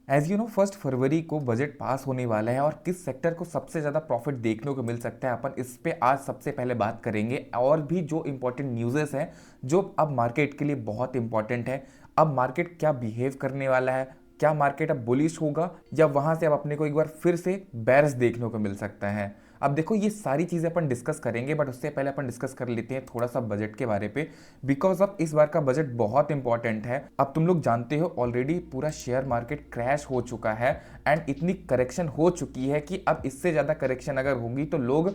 As you know 1 फरवरी को budget pass होने वाला है और किस सेक्टर को सबसे ज़्यादा प्रॉफिट देखने को मिल सकता है अपन इस पे आज सबसे पहले बात करेंगे। और भी जो इंपॉर्टेंट न्यूज़ेस हैं जो अब मार्केट के लिए बहुत इंपॉर्टेंट है। अब मार्केट क्या बिहेव करने वाला है, क्या मार्केट अब बुलिश होगा या वहां से अब अपने को एक बार फिर से बेयर्स देखने को मिल सकता है। अब देखो ये सारी चीज़ें अपन डिस्कस करेंगे, बट उससे पहले अपन डिस्कस कर लेते हैं थोड़ा सा बजट के बारे पे। बिकॉज अब इस बार का बजट बहुत इंपॉर्टेंट है। अब तुम लोग जानते हो ऑलरेडी पूरा शेयर मार्केट क्रैश हो चुका है एंड इतनी करेक्शन हो चुकी है कि अब इससे ज़्यादा करेक्शन अगर होगी तो लोग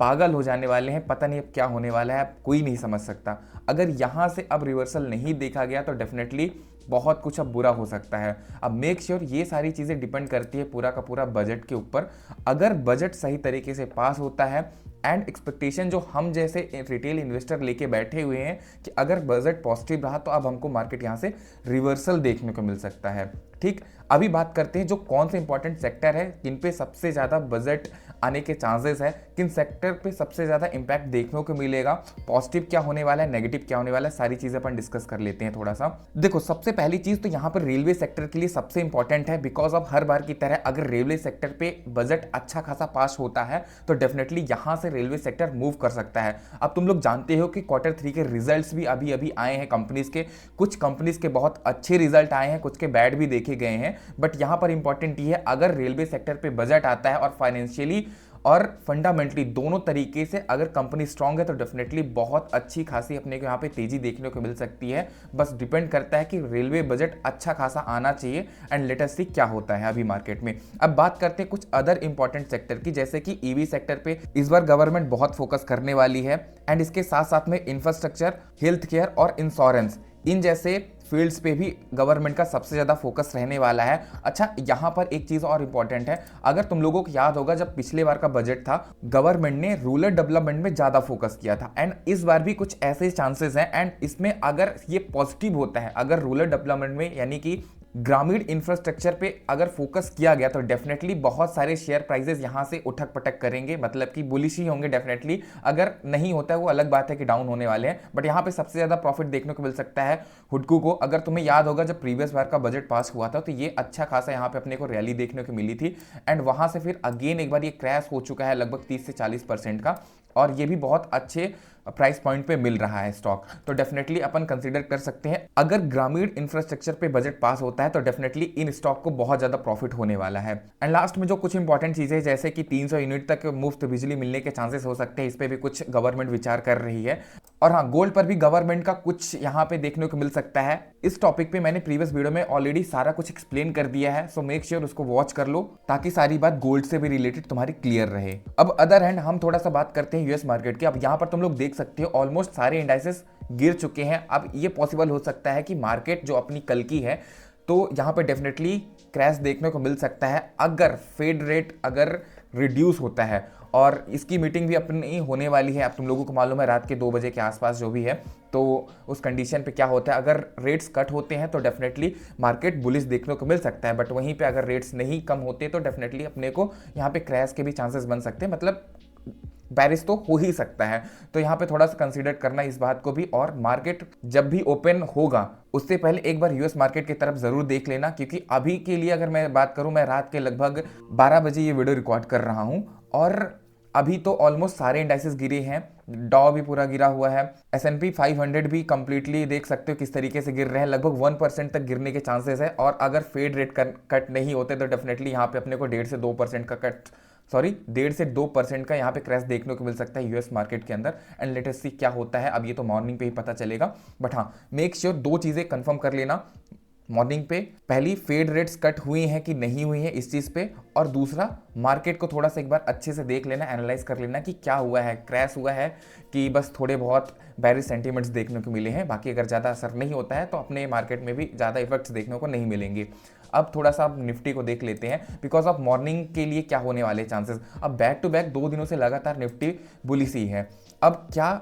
पागल हो जाने वाले हैं। पता नहीं अब क्या होने वाला है, अब कोई नहीं समझ सकता। अगर यहाँ से अब रिवर्सल नहीं देखा गया तो डेफिनेटली बहुत कुछ अब बुरा हो सकता है। अब मेक श्योर ये सारी चीज़ें डिपेंड करती है पूरा का पूरा बजट के ऊपर। अगर बजट सही तरीके से पास होता है एंड एक्सपेक्टेशन जो हम जैसे रिटेल इन्वेस्टर लेके बैठे हुए हैं कि अगर बजट पॉजिटिव रहा तो अब हमको मार्केट यहाँ से रिवर्सल देखने को मिल सकता है। ठीक, अभी बात करते हैं जो कौन से इंपॉर्टेंट सेक्टर है, किन पे सबसे ज़्यादा बजट आने के चांसेस है, किन सेक्टर पे सबसे ज़्यादा इंपैक्ट देखने को मिलेगा, पॉजिटिव क्या होने वाला है, नेगेटिव क्या होने वाला है, सारी चीज़ें अपन डिस्कस कर लेते हैं थोड़ा सा। देखो सबसे पहली चीज़ तो यहाँ पर रेलवे सेक्टर के लिए सबसे इंपॉर्टेंट है। बिकॉज ऑफ हर बार की तरह अगर रेलवे सेक्टर पे बजट अच्छा खासा पास होता है तो डेफिनेटली यहाँ से रेलवे सेक्टर मूव कर सकता है। अब तुम लोग जानते हो कि Q3 के रिजल्ट्स भी अभी अभी आए हैं कंपनीज के। कुछ कंपनीज के बहुत अच्छे रिजल्ट आए हैं, कुछ के बैड भी देखे गए हैं। बट यहाँ पर इंपॉर्टेंट ये है अगर रेलवे सेक्टर पे बजट आता है और फाइनेंशियली और फंडामेंटली दोनों तरीके से अगर कंपनी स्ट्रांग है तो डेफिनेटली बहुत अच्छी खासी अपने को यहाँ पे तेजी देखने को मिल सकती है। बस डिपेंड करता है कि रेलवे बजट अच्छा खासा आना चाहिए एंड लेट अस सी क्या होता है अभी मार्केट में। अब बात करते हैं कुछ अदर इंपॉर्टेंट सेक्टर की, जैसे कि ईवी सेक्टर पे इस बार गवर्नमेंट बहुत फोकस करने वाली है एंड इसके साथ साथ में इंफ्रास्ट्रक्चर, हेल्थ केयर और इंश्योरेंस, इन जैसे फील्ड्स पे भी गवर्नमेंट का सबसे ज़्यादा फोकस रहने वाला है। अच्छा यहाँ पर एक चीज़ और इंपॉर्टेंट है, अगर तुम लोगों को याद होगा जब पिछले बार का बजट था गवर्नमेंट ने रूरल डेवलपमेंट में ज़्यादा फोकस किया था एंड इस बार भी कुछ ऐसे चांसेस हैं एंड इसमें अगर ये पॉजिटिव होता है, अगर रूरल डेवलपमेंट में यानी कि ग्रामीण इंफ्रास्ट्रक्चर पे अगर फोकस किया गया तो डेफिनेटली बहुत सारे शेयर प्राइसेस यहां से उठक पटक करेंगे, मतलब कि बुलिश ही होंगे डेफिनेटली। अगर नहीं होता है वो अलग बात है कि डाउन होने वाले हैं, बट यहां पे सबसे ज्यादा प्रॉफिट देखने को मिल सकता है हुडको को। अगर तुम्हें याद होगा जब प्रीवियस बार का बजट पास हुआ था तो ये अच्छा खासा यहाँ पे अपने को रैली देखने को मिली थी एंड वहां से फिर अगेन एक बार ये क्रैश हो चुका है लगभग 30 से 40% का, और ये भी बहुत अच्छे प्राइस पॉइंट पे मिल रहा है स्टॉक। तो डेफिनेटली अपन कंसीडर कर सकते हैं अगर ग्रामीण इंफ्रास्ट्रक्चर पे बजट पास होता है तो डेफिनेटली इन स्टॉक को बहुत ज्यादा प्रॉफिट होने वाला है। एंड लास्ट में जो कुछ इंपॉर्टेंट चीजें जैसे कि 300 यूनिट तक मुफ्त बिजली मिलने के चांसेस हो सकते हैं, इस पे भी कुछ गवर्नमेंट विचार कर रही है। और हाँ, गोल्ड पर भी गवर्नमेंट का कुछ यहाँ पे देखने को मिल सकता है। इस टॉपिक पे मैंने प्रीवियस वीडियो में ऑलरेडी सारा कुछ एक्सप्लेन कर दिया है, सो मेक श्योर उसको वॉच कर लो ताकि सारी बात गोल्ड से भी रिलेटेड तुम्हारी क्लियर रहे। अब अदर हैंड हम थोड़ा सा बात करते हैं यूएस मार्केट की। अब यहाँ पर तुम लोग देख सकते हो ऑलमोस्ट सारे इंडाइसेस गिर चुके हैं। अब ये पॉसिबल हो सकता है कि मार्केट जो अपनी कल की है तो यहाँ पे डेफिनेटली क्रैश देखने को मिल सकता है अगर फेड रेट अगर रिड्यूस होता है। और इसकी मीटिंग भी अपनी होने वाली है, अब तुम लोगों को मालूम है रात के 2 बजे के आसपास जो भी है। तो उस कंडीशन पे क्या होता है, अगर रेट्स कट होते हैं तो डेफिनेटली मार्केट बुलिश देखने को मिल सकता है, बट वहीं पे अगर रेट्स नहीं कम होते तो डेफिनेटली अपने को यहाँ पे क्रैश के भी चांसेस बन सकते हैं, मतलब बैरिस तो हो ही सकता है। तो यहाँ पे थोड़ा सा कंसीडर करना इस बात को भी। और मार्केट जब भी ओपन होगा उससे पहले एक बार यूएस मार्केट की तरफ जरूर देख लेना, क्योंकि अभी के लिए अगर मैं बात करूं मैं रात के लगभग 12 बजे ये वीडियो रिकॉर्ड कर रहा हूं और अभी तो ऑलमोस्ट सारे इंडाइसेस गिरे हैं। डॉ भी पूरा गिरा हुआ है, S&P 500 भी कंप्लीटली देख सकते हो किस तरीके से गिर रहे हैं, लगभग 1% तक गिरने के चांसेस है। और अगर फेड रेट कट नहीं होते तो डेफिनेटली यहाँ पे अपने को 1.5 से 2% का कट, सॉरी 1.5 से 2% का यहाँ पे क्रैश देखने को मिल सकता है यूएस मार्केट के अंदर। एंड लेट अस सी क्या होता है, अब ये तो मॉर्निंग पे ही पता चलेगा। बट हाँ, मेक श्योर 2 चीज़ें कंफर्म कर लेना मॉर्निंग पे, पहली फेड रेट्स कट हुई हैं कि नहीं हुई हैं इस चीज़ पे, और दूसरा मार्केट को थोड़ा सा एक बार अच्छे से देख लेना, एनालाइज कर लेना कि क्या हुआ है, क्रैश हुआ है कि बस थोड़े बहुत बैरिश सेंटीमेंट्स देखने को मिले हैं। बाकी अगर ज़्यादा असर नहीं होता है तो अपने मार्केट में भी ज़्यादा इफेक्ट्स देखने को नहीं मिलेंगे। अब थोड़ा सा आप निफ्टी को देख लेते हैं, बिकॉज ऑफ मॉर्निंग के लिए क्या होने वाले चांसेस। अब बैक टू बैक 2 दिनों से लगातार निफ्टी बुलिश ही है। अब क्या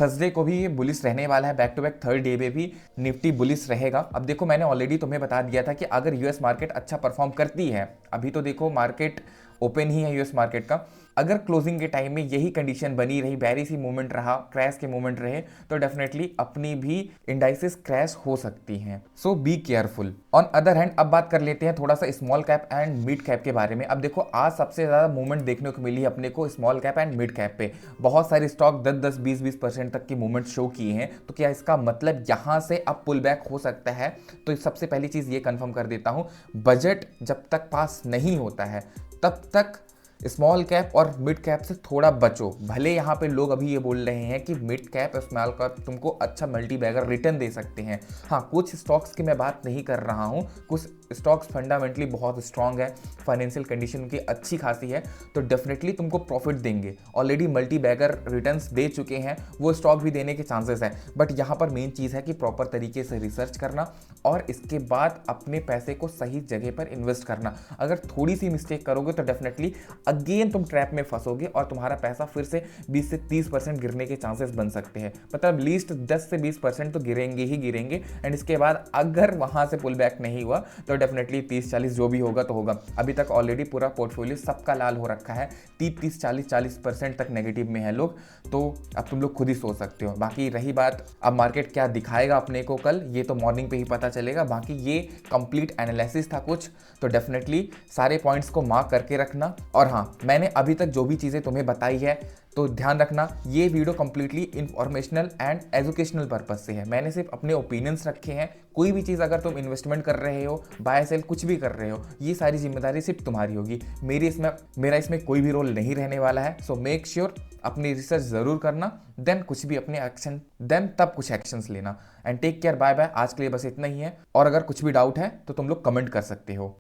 थर्सडे को भी ये बुलिश रहने वाला है, back to back third day में भी निफ्टी बुलिश रहेगा। अब देखो मैंने ऑलरेडी तुम्हें बता दिया था कि अगर यूएस मार्केट अच्छा परफॉर्म करती है, अभी तो देखो मार्केट ओपन ही है यूएस मार्केट का। अगर क्लोजिंग के टाइम में यही कंडीशन बनी रही, बैरिश ही मूवमेंट रहा, क्रैश के मूवमेंट रहे, तो डेफिनेटली अपनी भी इंडाइसेस क्रैश हो सकती हैं। So be careful. On other hand अब बात कर लेते हैं थोड़ा सा small cap and mid cap के बारे में। अब देखो आज सबसे ज़्यादा मूवमेंट देखने को मिली है अपने को small cap and mid cap पे। बहुत सारे स्टॉक 10-10, 20-20% तक की मूवमेंट शो किए हैं। तो क्या इसका मतलब यहाँ से अब पुल बैक हो सकता है? तो सबसे पहली चीज़ ये कंफर्म कर देता हूँ, बजट जब तक पास नहीं होता है तब तक स्मॉल कैप और मिड कैप से थोड़ा बचो। भले यहाँ पे लोग अभी ये बोल रहे हैं कि मिड कैप और स्मॉल कैप तुमको अच्छा मल्टी बैगर रिटर्न दे सकते हैं। हाँ, कुछ स्टॉक्स की मैं बात नहीं कर रहा हूँ, कुछ स्टॉक्स फंडामेंटली बहुत स्ट्रांग है, फाइनेंशियल कंडीशन उनकी अच्छी खासी है, तो डेफिनेटली तुमको प्रॉफिट देंगे। ऑलरेडी मल्टी बैगर रिटर्न्स दे चुके हैं, वो स्टॉक भी देने के चांसेस है। बट यहाँ पर मेन चीज़ है कि प्रॉपर तरीके से रिसर्च करना और इसके बाद अपने पैसे को सही जगह पर इन्वेस्ट करना। अगर थोड़ी सी मिस्टेक करोगे तो डेफिनेटली अगेन तुम ट्रैप में फंसोगे और तुम्हारा पैसा फिर से 20 से 30% गिरने के चांसेस बन सकते हैं। मतलब लीस्ट 10 से 20% तो गिरेंगे ही गिरेंगे। एंड इसके बाद अगर वहां से पुल बैक नहीं हुआ तो डेफिनेटली 30-40 जो भी होगा तो होगा। अभी तक ऑलरेडी पूरा पोर्टफोलियो सबका लाल हो रखा है, 30-40% तक नेगेटिव में है लोग। तो अब तुम लोग खुद ही सोच सकते हो। बाकी रही बात अब मार्केट क्या दिखाएगा अपने को कल, ये तो मॉर्निंग पे ही पता चलेगा। बाकी ये कंप्लीट एनालिसिस था कुछ, तो डेफिनेटली सारे पॉइंट्स को मार्क करके रखना। और हाँ, मैंने अभी तक जो भी चीज़ें तुम्हें बताई है तो ध्यान रखना, ये video completely informational and educational purpose से है। मैंने सिर्फ अपने ओपिनियंस रखे हैं। कोई भी चीज़ अगर तुम इन्वेस्टमेंट कर रहे हो, बाय सेल कुछ भी कर रहे हो, ये सारी जिम्मेदारी सिर्फ तुम्हारी होगी। मेरा इसमें कोई भी रोल नहीं रहने वाला है। सो मेक श्योर अपनी रिसर्च ज़रूर करना, देन कुछ भी अपने एक्शन, देन तब कुछ एक्शंस लेना। And take care, bye bye. आज के लिए बस इतना ही है, और अगर कुछ भी डाउट है तो तुम लोग कमेंट कर सकते हो।